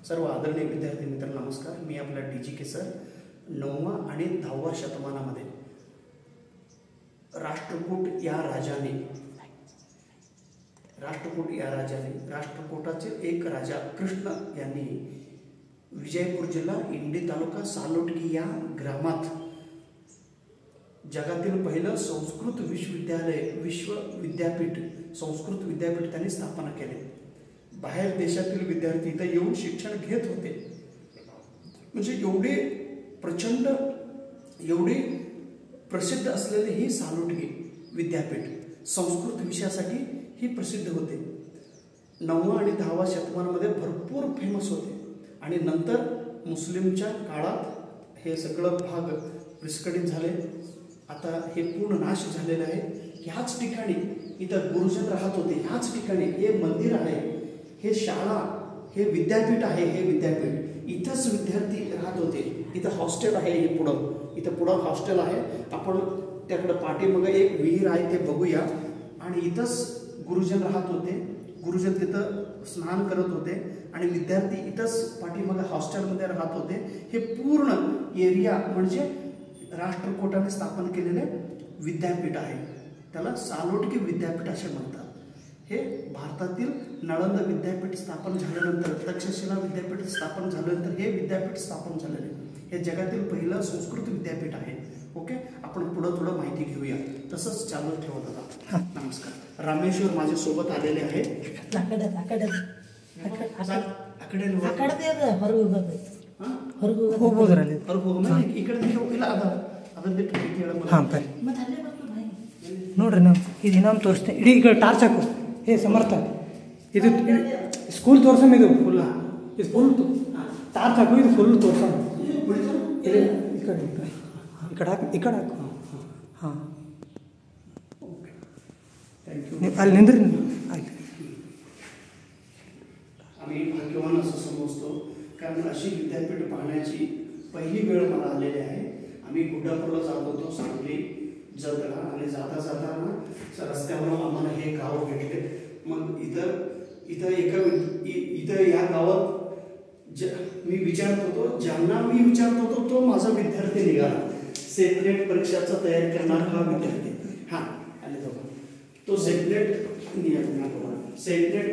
सर्व आदरणीय विद्यार्थी मित्रांनो नमस्कार। मी आपला डीजीके सर 9वा आणि 10वा शतमानामध्ये राष्ट्रकूट या राजाने राष्ट्रकूटाचे एक राजा कृष्ण यांनी विजयपूर जिल्हा इंडी तालुका सालोटगी या ग्रामात जगातील पहिलं संस्कृत संस्कृत विद्यापीठ त्यांनी स्थापना केले। बाहेर देशातील विद्यार्थी इथे येऊन शिक्षण घेत होते। म्हणजे एवढे प्रसिद्ध असलेले ही सालोटगी विद्यापीठ संस्कृत विषयासाठी ही प्रसिद्ध होते। 9वा आणि 10वा शतमानामध्ये भरपूर फेमस होते आणि नंतर मुस्लिमच्या काळात हे सगळं भाग विस्कळीत झाले। आता हे पूर्ण नाश झालेला आहे। ह्याच ठिकाणी इथं गुरुजन राहत होते। ह्याच ठिकाणी हे मंदिर आहे, हे शाळा, हे विद्यापीठ आहे। हे विद्यापीठ इथंच विद्यार्थी राहत होते। इथं हॉस्टेल आहे, हे पुढं हॉस्टेल आहे। आपण त्याकडे पाठीमागे एक विहीर आहे ते बघूया। आणि इथंच गुरुजन राहत होते। गुरुजन तिथं स्नान करत होते आणि विद्यार्थी इथंच पाठीमागे हॉस्टेलमध्ये राहत होते। हे पूर्ण एरिया म्हणजे राष्ट्रकूटाने स्थापन केलेले विद्यापीठ आहे। त्याला सालोटगी विद्यापीठ असे म्हणतात। हे भारतातील नळंदा विद्यापीठ स्थापन झाल्यानंतर, तक्षशिला विद्यापीठ स्थापन झाल्यानंतर हे विद्यापीठ स्थापन झालेले हे जगातील पहिलं संस्कृत विद्यापीठ आहे। ओके, आपण पुढे थोडं माहिती घेऊया, तसंच चालू ठेवत होता। नमस्कार, रामेश्वर माझ्या सोबत आलेले आहे। ನೋಡ್ರಿ ನಾವು ಇದು ಇನ್ನೊಂದು ತೋರಿಸ್ತೇನೆ। ಇಡೀ ಈ ಕಡೆ ಟಾರ್ಚ್ ಹಾಕು। ಹೇ ಸಮರ್ಥ, ಇದು ಸ್ಕೂಲ್ ತೋರ್ಸಮ್। ಇದು ಫುಲ್ ಟಾರ್ಚ್ ಹಾಕು, ಇದು ಫುಲ್ ತೋರ್ಸಮ್। ಈ ಕಡೆ ಹಾಕು। ಹಾಂ, ಅಲ್ಲಿ ನಿಂದ್ರಿ। ಆಯ್ತು, आम्ही भाग्यवान असं समजतो, कारण अशी विद्यापीठ पाहण्याची पहिली वेळ मला आलेली आहे। आम्ही गुड्डापूरला जात होतो, सांगली जत्रा, आणि जाता रस्त्यावर आम्हाला हे गाव भेटले। मग इथं या गावात मी विचारत होतो, ज्यांना मी विचारत होतो तो माझा विद्यार्थी निघाला। सेपरेट परीक्षाचा तयारी करणारा हा विद्यार्थी, हां आले तो सेपरेट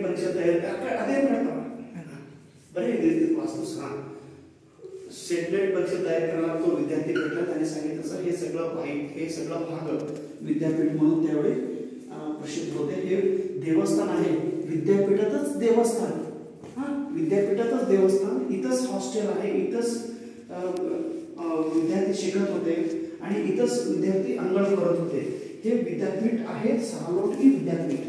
परीक्षा तयारी सेपरेट परीक्षा तयार करणारा तो विद्यार्थी भेटला। त्याने सांगितलं सर हे सगळं भाग विद्यापीठ म्हणून त्यावेळी प्रसिद्ध होते। हे देवस्थान आहे, विद्यापीठातच देवस्थान, विद्यापीठातच देवस्थान, इथंच हॉस्टेल आहे, इथंच विद्यार्थी शिकत होते आणि इथंच विद्यार्थी अंगण करत होते। हे विद्यापीठ आहे सालोटगी विद्यापीठ।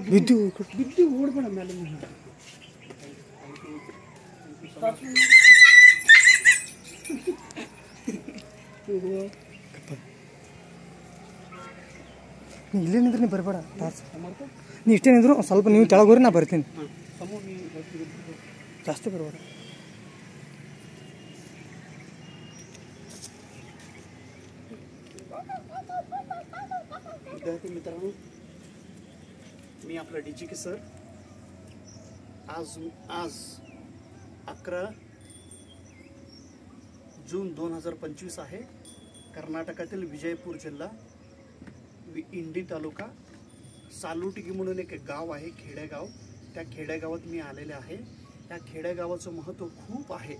ಬಿದ್ದು ಓಡ್ಬೇಡ ಮೇಲೆ। ಇಲ್ಲೇ ನಿಂದ್ರೆ ನೀ ಬರಬೇಡ, ನೀ ಇಷ್ಟೇ ನಿಂದ್ರು ಸ್ವಲ್ಪ ನೀವು ಕೆಳಗೋರಿ, ನಾ ಬರ್ತೀನಿ, ಜಾಸ್ತಿ ಬರಬೇಡ। विद्यार्थी मित्रांनो, मी आपला डीजीके सर आज 11 जून 2025 आहे। कर्नाटकातील विजयपूर जिल्हा इंडी तालुका सालोटगी म्हणून एक गाव आहे, खेडेगाव। त्या खेडेगावात मी आलेले आहे। या खेडेगावाचं महत्त्व खूप आहे।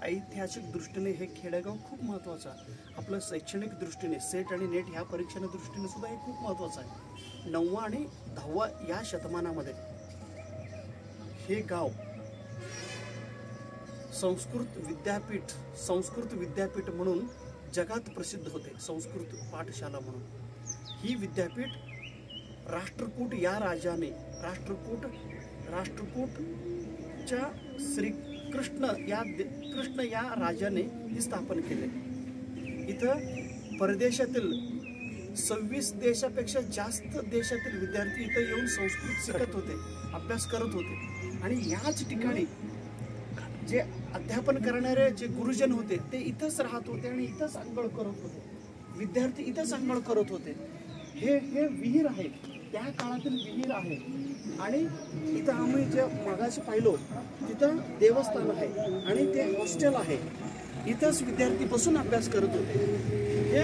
ऐतिहासिक दृष्टीने हे खेडेगाव खूप महत्त्वाचं आहे। आपलं शैक्षणिक दृष्टीने सेट आणि नेट ह्या परीक्षेच्या दृष्टीने सुद्धा हे खूप महत्त्वाचं आहे। 9वा आणि 10वा या शतमानामध्ये हे गाव संस्कृत विद्यापीठ म्हणून जगात प्रसिद्ध होते, संस्कृत पाठशाला म्हणून। ही विद्यापीठ राष्ट्रकूट राष्ट्रकूटच्या कृष्ण या राजाने ही स्थापन केले। इथं परदेशातील 26 देशापेक्षा जास्त देशातील विद्यार्थी इथं येऊन संस्कृत शिकत होते, अभ्यास करत होते। आणि याच ठिकाणी जे अध्यापन करणारे जे गुरुजन होते ते इथंच राहत होते आणि इथंच अंघोळ करत होते, विद्यार्थी इथंच अंघोळ करत होते. हे विहीर आहे, त्या काळातील विहीर आहे. आणि इथं आम्ही जे मगाशी पाहिलो तिथं देवस्थान आहे आणि ते हॉस्टेल आहे. इथंच विद्यार्थी बसून अभ्यास करत होते. हे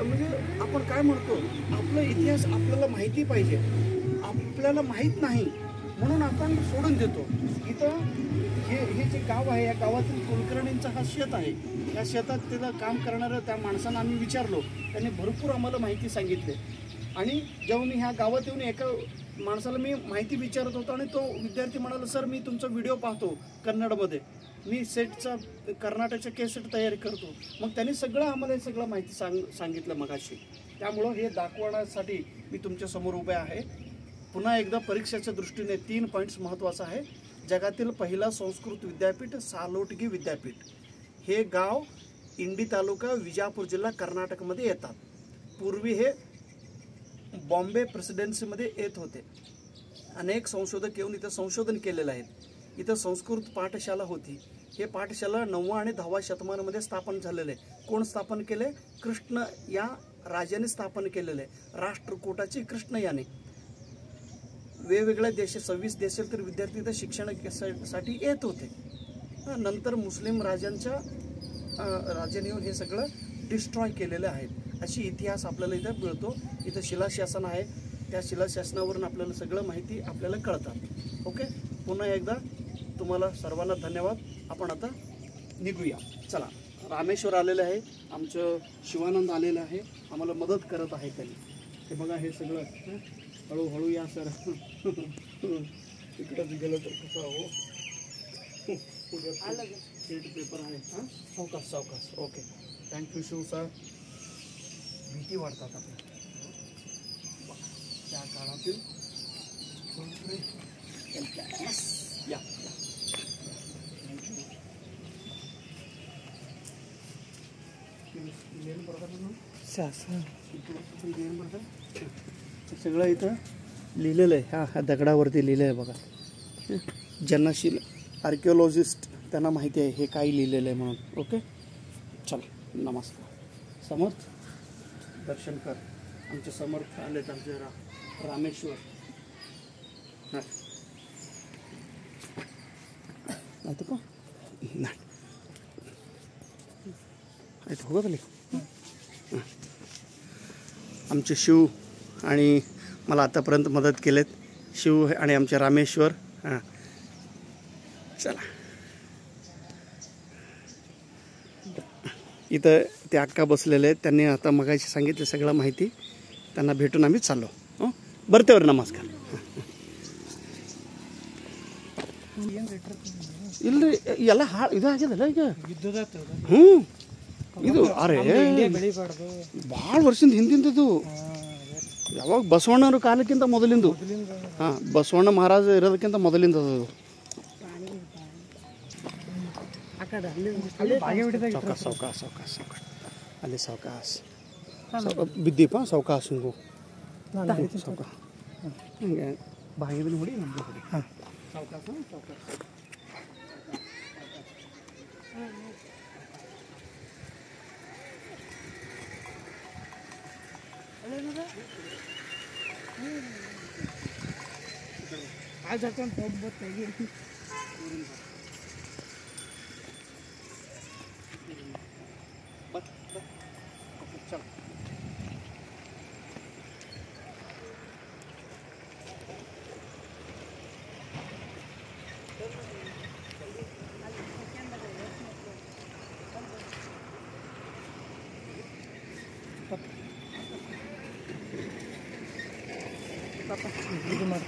म्हणजे आपण काय म्हणतो, आपला इतिहास आपल्याला माहिती पाहिजे. आपल्याला माहीत नाही म्हणून आपण सोडून देतो. इथं हे जे गाव आहे, या गावातील कुलकर्णींचा हा शेत आहे. या शेतात तिथं काम करणारं त्या माणसांना आम्ही विचारलो, त्यांनी भरपूर आम्हाला माहिती सांगितली. आणि जेव्हा मी ह्या गावात येऊन एका माणसाला मी माहिती विचारत होतो आणि तो विद्यार्थी म्हणाला, सर मी तुमचा व्हिडिओ पाहतो कन्नडमध्ये, मी सेटचा कर्नाटकच्या केसेट तयारी करतो. मग त्यांनी सगळं आम्हाला सगळं माहिती सांगितलं मगाशी. त्यामुळं हे दाखवण्यासाठी मी तुमच्यासमोर उभे आहे. पुन्हा एकदा परीक्षेच्या दृष्टीने 3 पॉईंट्स महत्त्वाचं आहे. जगातील पहिला संस्कृत विद्यापीठ सालोटगी विद्यापीठ. हे गाव इंडी तालुका विजापूर जिल्हा कर्नाटकमध्ये येतात. पूर्वी हे बॉम्बे प्रेसिडेन्सीमध्ये येत होते. अनेक संशोधक येऊन इथं संशोधन केलेलं आहे. इथं संस्कृत पाठशाला होती. हे पाठशाला 9व्या आणि 10व्या शतमानामध्ये स्थापन झालेलं आहे. कोण स्थापन केले? कृष्ण या राजाने स्थापन केलेलं आहे. राष्ट्रकूटाचे कृष्ण याने. वेगवेगळ्या देश 26 देशातील विद्यार्थी इथं शिक्षणासाठी येत होते. नंतर मुस्लिम राजांनी येऊन हे सगळं डिस्ट्रॉय केलेलं आहे. अशी इतिहास आपल्याला इथं मिळतो. इथं शिलाशासन आहे, त्या शिलाशासनावरून आपल्याला सगळं माहिती आपल्याला कळतात. ओके, पुन्हा एकदा तुम्हाला सर्वांना धन्यवाद. आपण आता निघूया. चला, रामेश्वर आलेलं आहे, आमचं शिवानंद आलेलं आहे, आम्हाला मदत करत आहे त्यांनी. हे बघा, हे सगळं हळूहळू या सर. इकडंच गेलं तर कसं हो, शीट पेपर आहे. हां, सावकाश सावकाश. Okay, thank you Shiv sir. भीती वाटतात आपल्याला त्या काळातील. या सगळं इथं लिहिलेलं आहे. ह्या दगडावरती लिहिलं आहे बघा. ज्यांना आर्किओलॉजिस्ट त्यांना माहिती आहे हे काय लिहिलेलं आहे म्हणून. ओके, चला, नमस्कार. समर्थ दर्शन कर. आमचे समर्थ आलेत, आमचे रामेश्वर. हां, नाही तर नाही हो झाले. आमचे शिव आणि मला आतापर्यंत मदत केलेत, शिव आणि आमचे रामेश्वर. हां, चला. इथं ते अक्का बसलेले आहेत. त्यांनी आता मगाशी सांगितलं सगळं माहिती. त्यांना भेटून आम्ही चाललो. हो, बरतेवर नमस्कार. ಇಲ್ರಿ ಎಲ್ಲ ಇದು ಆಗ್ಯದಲ್ಲ ಈಗ ಹ್ಞೂ ಇದು ಅರೆ ಭಾಳ ವರ್ಷದಿಂದ ಹಿಂದಿಂದದು ಯಾವಾಗ ಬಸವಣ್ಣವ್ರ ಕಾಲಕ್ಕಿಂತ ಮೊದಲಿಂದು. ಹಾಂ, ಬಸವಣ್ಣ ಮಹಾರಾಜ ಇರೋದಕ್ಕಿಂತ ಮೊದಲಿಂದ ಅದು. ಸಾವಕಾಶ ಸಾವಕಾಶ ಸಾವಕಾಶ ಸಾವಕಾಶ ಅಲ್ಲಿ ಸಾವಕಾಶ ಬಿದ್ದೀಪ ಸಾವಕಾಶ ಹಿಂಗು ಸಾವಕಾಶ ಹಿಂಗೆ ಬಾಗಿದ ನೋಡಿ ನಮ್ಗೆ ಹೊಡಿ. ಹಾಂ, ಸಾವಕಾಶ ಸಾವಕಾಶ. आज आपण बहुत तेगी चल. ಇದು ಮಾಡಿ